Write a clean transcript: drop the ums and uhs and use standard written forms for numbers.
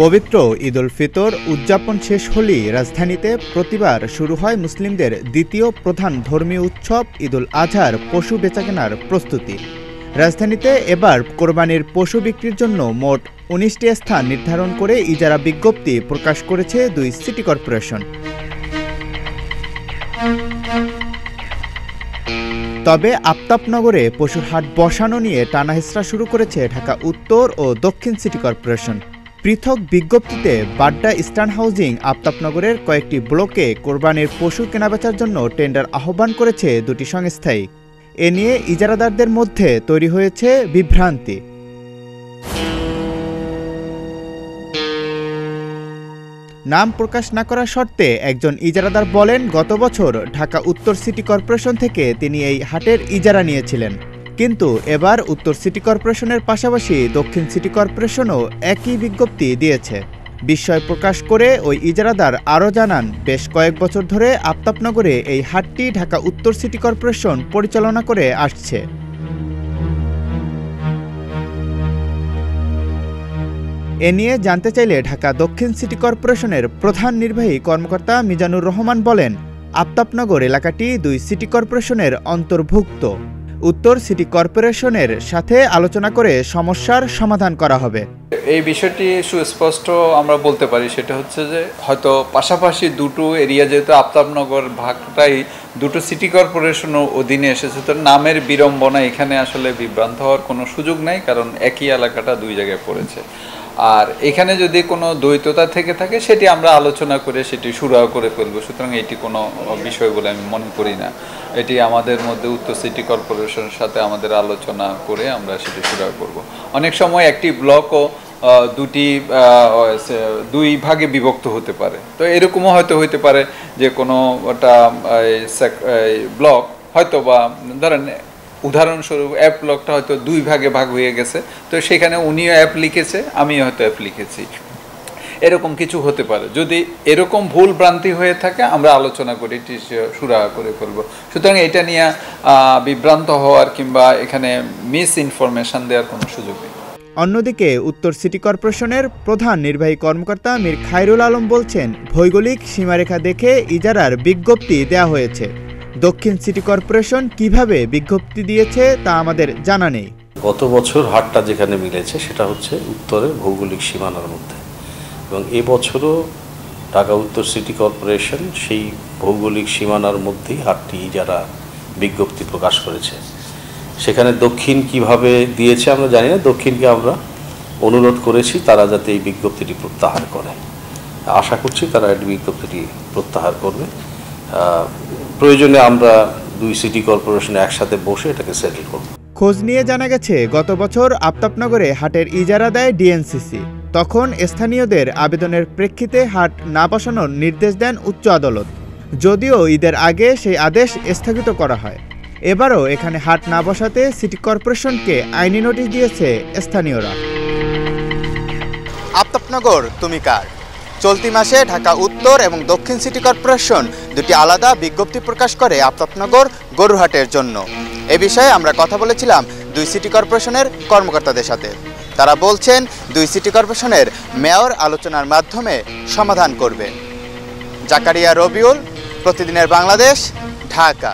পবিত্র ঈদ উল ফিতর উদযাপন শেষ হলেই রাজধানীতে প্রতিবার শুরু হয় মুসলিমদের দ্বিতীয় প্রধান ধর্মীয় উৎসব ঈদ উল আজহার পশু বেচাকেনার প্রস্তুতি। রাজধানীতে এবার কোরবানির পশু বিক্রির জন্য মোট ১৯টি স্থান নির্ধারণ করে ইজারা বিজ্ঞপ্তি প্রকাশ করেছে দুই সিটি কর্পোরেশন। তবে আফতাবনগরে পশুর হাট বসানো নিয়ে টানাহেচড়া শুরু করেছে ঢাকা উত্তর ও দক্ষিণ সিটি কর্পোরেশন। পৃথক বিজ্ঞপ্তিতে বাড্ডা ইস্টার্ন হাউজিং আফতাবনগরের কয়েকটি ব্লকে কোরবানির পশু কেনাবেচার জন্য টেন্ডার আহ্বান করেছে দুটি সংস্থাই। এ নিয়ে ইজারাদারদের মধ্যে তৈরি হয়েছে বিভ্রান্তি। নাম প্রকাশ না করার শর্তে একজন ইজারাদার বলেন, গত বছর ঢাকা উত্তর সিটি কর্পোরেশন থেকে তিনি এই হাটের ইজারা নিয়েছিলেন, কিন্তু এবার উত্তর সিটি কর্পোরেশনের পাশাপাশি দক্ষিণ সিটি কর্পোরেশনও একই বিজ্ঞপ্তি দিয়েছে। বিস্ময় প্রকাশ করে ওই ইজারাদার আরও জানান, বেশ কয়েক বছর ধরে আফতাবনগরে এই হাটটি ঢাকা উত্তর সিটি কর্পোরেশন পরিচালনা করে আসছে। এ নিয়ে জানতে চাইলে ঢাকা দক্ষিণ সিটি কর্পোরেশনের প্রধান নির্বাহী কর্মকর্তা মিজানুর রহমান বলেন, আফতাবনগর এলাকাটি দুই সিটি কর্পোরেশনের অন্তর্ভুক্ত। উত্তর সিটি কর্পোরেশনের সাথে আলোচনা করে সমস্যার সমাধান করা হবে। এই বিষয়টি সুস্পষ্ট আমরা বলতে পারি, সেটা হচ্ছে যে হয়তো পাশাপাশি দুটো এরিয়া, যেহেতু আফতাবনগর ভাগটাই দুটো সিটি কর্পোরেশনের অধীনে এসেছে, তো নামের বিড়ম্বনা এখানে আসলে বিভ্রান্ত হওয়ার কোনো সুযোগ নেই, কারণ একই এলাকাটা দুই জায়গায় পড়েছে। আর এখানে যদি কোনো দ্বৈততা থেকে থাকে সেটি আমরা আলোচনা করে সেটি সুরাহা করে ফেলবো। সুতরাং এটি কোনো বিষয় বলে আমি মনে করি না। এটি আমাদের মধ্যে উত্তর সিটি কর্পোরেশনের সাথে আমাদের আলোচনা করে আমরা সেটি সুরাহা করব। অনেক সময় একটি ব্লকও দুই ভাগে বিভক্ত হতে পারে, তো এরকমও হয়তো হইতে পারে যে কোনো ব্লক হয়তো বা ধরেন উদাহরণস্বরূপ অ্যাপ ব্লকটা হয়তো দুই ভাগে ভাগ হয়ে গেছে, তো সেখানে উনিও অ্যাপ লিখেছে, আমিও হয়তো অ্যাপ লিখেছি, এরকম কিছু হতে পারে। যদি এরকম ভুল ভ্রান্তি হয়ে থাকে আমরা আলোচনা করে এটি সুরাহা করে ফেলবো। সুতরাং এটা নিয়ে বিভ্রান্ত হওয়ার কিংবা এখানে মিস ইনফরমেশন দেওয়ার কোনো সুযোগ নেই। অন্যদিকে উত্তর সিটি কর্পোরেশনের প্রধান নির্বাহী কর্মকর্তা মীর খায়রুল আলম বলছেন, ভৌগোলিক সীমারেখা দেখে ইজারার বিজ্ঞপ্তি দেওয়া হয়েছে। দক্ষিণ সিটি কর্পোরেশন কিভাবে বিজ্ঞপ্তি দিয়েছে তা আমাদের জানা নেই। গত বছর হাটটা যেখানে মিলেছে সেটা হচ্ছে উত্তরের ভৌগোলিক সীমানার মধ্যে, এবং এবছরও ঢাকা উত্তর সিটি কর্পোরেশন সেই ভৌগোলিক সীমানার মধ্যেই হাটটি ইজারা বিজ্ঞপ্তি প্রকাশ করেছে। সেখানে দক্ষিণ কিভাবে দিয়েছে আমরা জানি না। দক্ষিণকে আমরা অনুরোধ করেছি তারা যাতে এই বিজ্ঞপ্তিটি প্রত্যাহার করে। আশা করছি তারা এই বিজ্ঞপ্তিটি প্রত্যাহার করবে। প্রয়োজনে আমরা দুই সিটি কর্পোরেশন একসাথে বসে এটাকে সেটেল করব। খোঁজ নিয়ে জানা গেছে, গত বছর আফতাবনগরে হাটের ইজারা দেয় ডিএনসিসি। তখন স্থানীয়দের আবেদনের প্রেক্ষিতে হাট না বসানোর নির্দেশ দেন উচ্চ আদালত, যদিও ঈদের আগে সেই আদেশ স্থগিত করা হয়। এবারও এখানে হাট না বসাতে সিটি কর্পোরেশনকে আইনি নোটিশ দিয়েছে স্থানীয়রা। আফতাবনগর তুমি কার? চলতি মাসে ঢাকা উত্তর এবং দক্ষিণ সিটি কর্পোরেশন দুটি আলাদা বিজ্ঞপ্তি প্রকাশ করে আফতাবনগর গরুহাটের জন্য। এ বিষয়ে আমরা কথা বলেছিলাম দুই সিটি কর্পোরেশনের কর্মকর্তাদের সাথে। তারা বলছেন, দুই সিটি কর্পোরেশনের মেয়র আলোচনার মাধ্যমে সমাধান করবে। জাকারিয়া রবিউল, প্রতিদিনের বাংলাদেশ, ঢাকা।